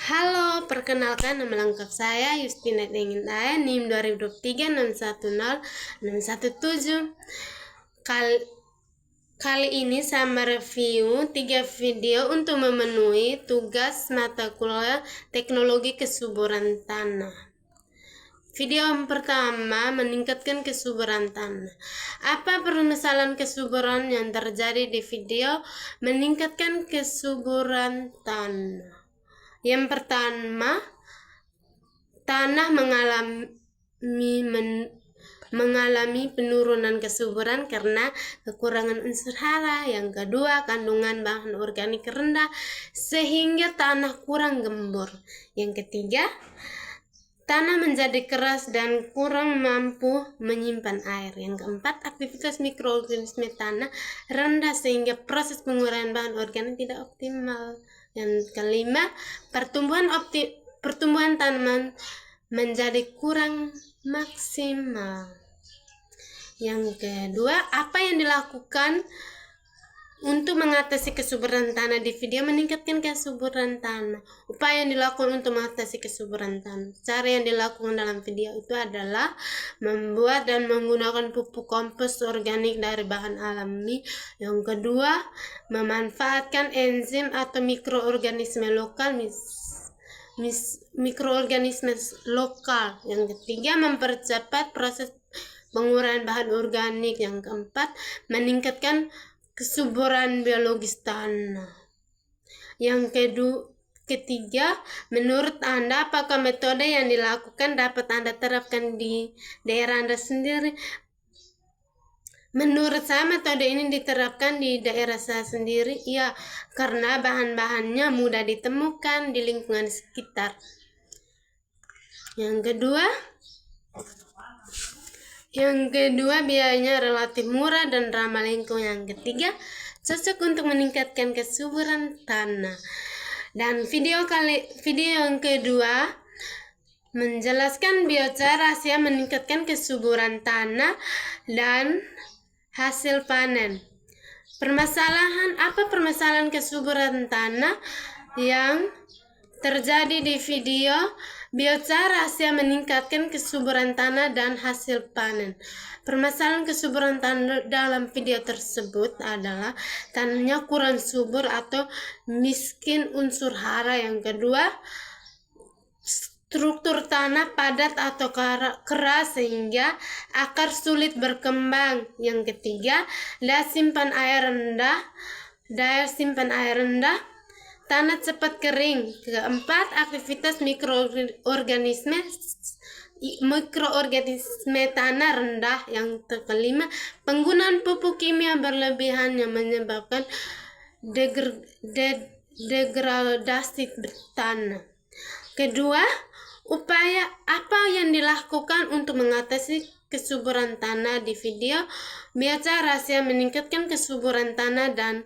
Halo, perkenalkan nama lengkap saya Justina Dengindaya, NIM 2023 617617. Kali ini saya mereview 3 video untuk memenuhi tugas mata kuliah Teknologi Kesuburan Tanah. Video yang pertama, meningkatkan kesuburan tanah. Apa permasalahan kesuburan yang terjadi di video meningkatkan kesuburan tanah? Yang pertama, tanah mengalami penurunan kesuburan karena kekurangan unsur hara. Yang kedua, kandungan bahan organik rendah sehingga tanah kurang gembur. Yang ketiga, tanah menjadi keras dan kurang mampu menyimpan air. Yang keempat, aktivitas mikroorganisme tanah rendah sehingga proses pengurangan bahan organik tidak optimal. Yang kelima, pertumbuhan tanaman menjadi kurang maksimal. Yang kedua, apa yang dilakukan untuk mengatasi kesuburan tanah di video meningkatkan kesuburan tanah? Upaya yang dilakukan untuk mengatasi kesuburan tanah. Cara yang dilakukan dalam video itu adalah membuat dan menggunakan pupuk kompos organik dari bahan alami. Yang kedua, memanfaatkan enzim atau mikroorganisme lokal, mikroorganisme lokal. Yang ketiga, mempercepat proses pengurangan bahan organik. Yang keempat, meningkatkan kesuburan biologis tanah. Yang ketiga, menurut Anda apakah metode yang dilakukan dapat Anda terapkan di daerah Anda sendiri? Menurut saya metode ini diterapkan di daerah saya sendiri, ya, karena bahan-bahannya mudah ditemukan di lingkungan sekitar. Yang kedua, biayanya relatif murah dan ramah lingkungan. Yang ketiga, cocok untuk meningkatkan kesuburan tanah. Dan video yang kedua menjelaskan biocara rahasia meningkatkan kesuburan tanah dan hasil panen. Apa permasalahan kesuburan tanah yang terjadi di video biocara rahasia meningkatkan kesuburan tanah dan hasil panen? Permasalahan kesuburan tanah dalam video tersebut adalah tanahnya kurang subur atau miskin unsur hara. Yang kedua, struktur tanah padat atau keras sehingga akar sulit berkembang. Yang ketiga, daya simpan air rendah, tanah cepat kering. Keempat, aktivitas mikroorganisme tanah rendah. Yang kelima, penggunaan pupuk kimia berlebihan yang menyebabkan degradasi tanah. Kedua, upaya apa yang dilakukan untuk mengatasi kesuburan tanah di video biocara rahasia meningkatkan kesuburan tanah dan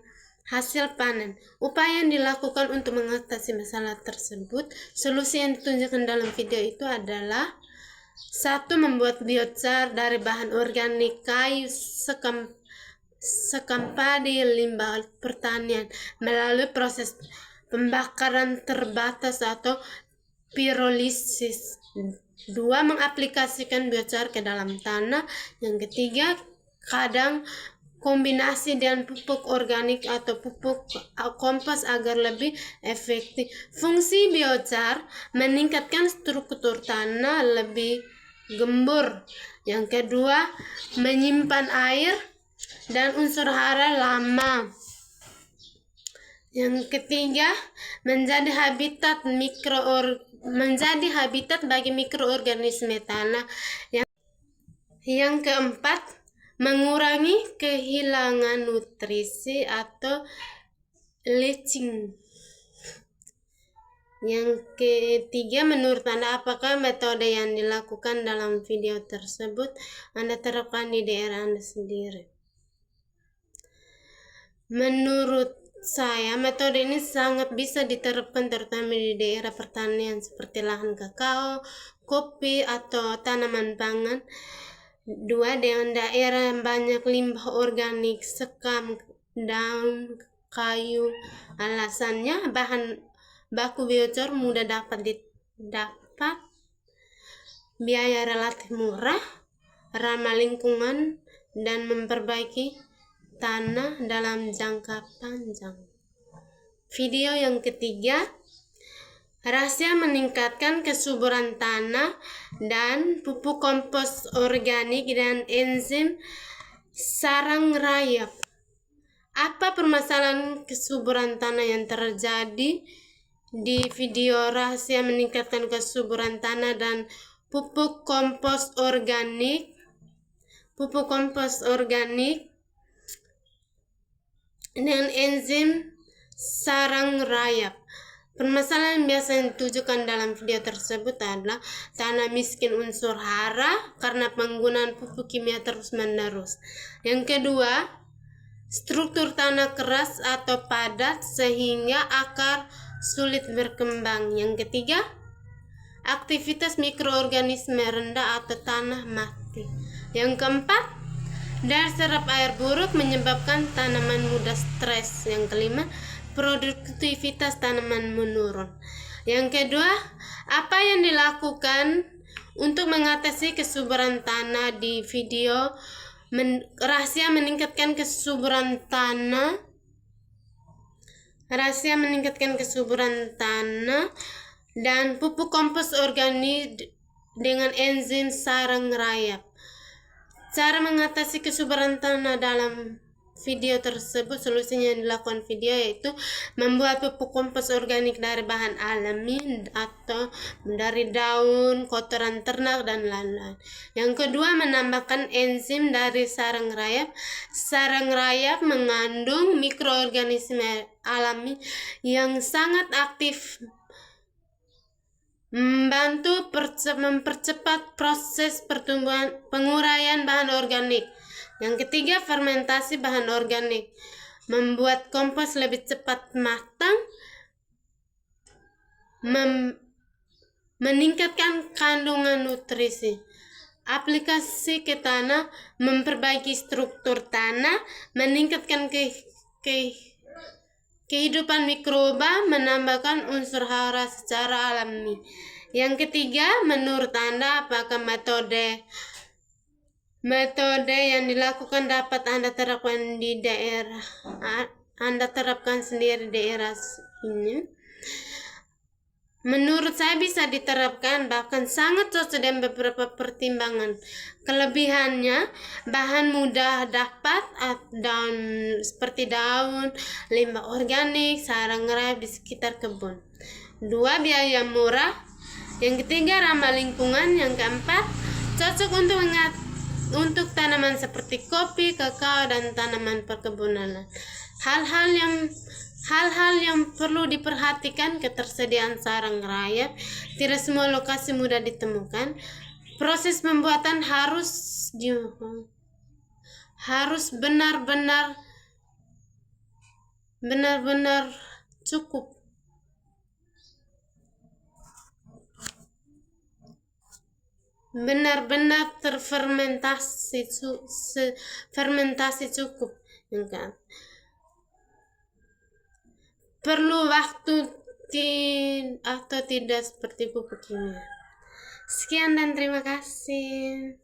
hasil panen. Upaya yang dilakukan untuk mengatasi masalah tersebut, solusi yang ditunjukkan dalam video itu adalah: 1. Membuat biochar dari bahan organik, kayu, sekam padi, limbah pertanian melalui proses pembakaran terbatas atau pirolisis. 2. Mengaplikasikan biochar ke dalam tanah. Yang ketiga, kadang kombinasi dengan pupuk organik atau pupuk kompos agar lebih efektif. Fungsi biochar meningkatkan struktur tanah lebih gembur. Yang kedua, menyimpan air dan unsur hara lama. Yang ketiga, menjadi habitat bagi mikroorganisme tanah. Yang keempat, mengurangi kehilangan nutrisi atau leaching. Yang ketiga, menurut Anda apakah metode yang dilakukan dalam video tersebut Anda terapkan di daerah Anda sendiri? Menurut saya, metode ini sangat bisa diterapkan terutama di daerah pertanian seperti lahan kakao, kopi, atau tanaman pangan. 2. Dengan daerah yang banyak limbah organik, sekam, daun, kayu. Alasannya, baku biocor mudah dapat biaya relatif murah, ramah lingkungan, dan memperbaiki tanah dalam jangka panjang. Video yang ketiga, rahasia meningkatkan kesuburan tanah dan pupuk kompos organik dan enzim sarang rayap. Apa permasalahan kesuburan tanah yang terjadi? Di video rahasia meningkatkan kesuburan tanah dan pupuk kompos organik dengan enzim sarang rayap. Permasalahan biasa yang ditujukan dalam video tersebut adalah tanah miskin unsur hara karena penggunaan pupuk kimia terus-menerus. Yang kedua, struktur tanah keras atau padat sehingga akar sulit berkembang. Yang ketiga, aktivitas mikroorganisme rendah atau tanah mati. Yang keempat, daya serap air buruk menyebabkan tanaman mudah stres. Yang kelima, produktivitas tanaman menurun. Yang kedua, apa yang dilakukan untuk mengatasi kesuburan tanah? Di video rahasia meningkatkan kesuburan tanah dan pupuk kompos organik dengan enzim sarang rayap. Cara mengatasi kesuburan tanah dalam video tersebut, solusinya yang dilakukan video yaitu membuat pupuk kompos organik dari bahan alami atau dari daun, kotoran ternak, dan lain-lain. Yang kedua, menambahkan enzim dari sarang rayap. Sarang rayap mengandung mikroorganisme alami yang sangat aktif, membantu mempercepat proses pertumbuhan penguraian bahan organik. Yang ketiga, fermentasi bahan organik membuat kompos lebih cepat matang, meningkatkan kandungan nutrisi. Aplikasi ke tanah, memperbaiki struktur tanah, meningkatkan kehidupan mikroba, menambahkan unsur hara secara alami. Yang ketiga, menurut Anda apakah metode yang dilakukan dapat Anda terapkan di daerah Anda terapkan sendiri di daerah ini? Menurut saya bisa diterapkan, bahkan sangat cocok dengan beberapa pertimbangan. Kelebihannya, bahan mudah dapat seperti daun, limbah organik, sarang rayap di sekitar kebun. 2, biaya murah. Yang ketiga, ramah lingkungan. Yang keempat, cocok untuk tanaman seperti kopi, kakao, dan tanaman perkebunan. Hal-hal yang perlu diperhatikan: ketersediaan sarang rayap, tidak semua lokasi mudah ditemukan. Proses pembuatan harus benar-benar cukup. Benar-benar fermentasi cukup. Perlu waktu atau tidak seperti pupuk kimia. Sekian dan terima kasih.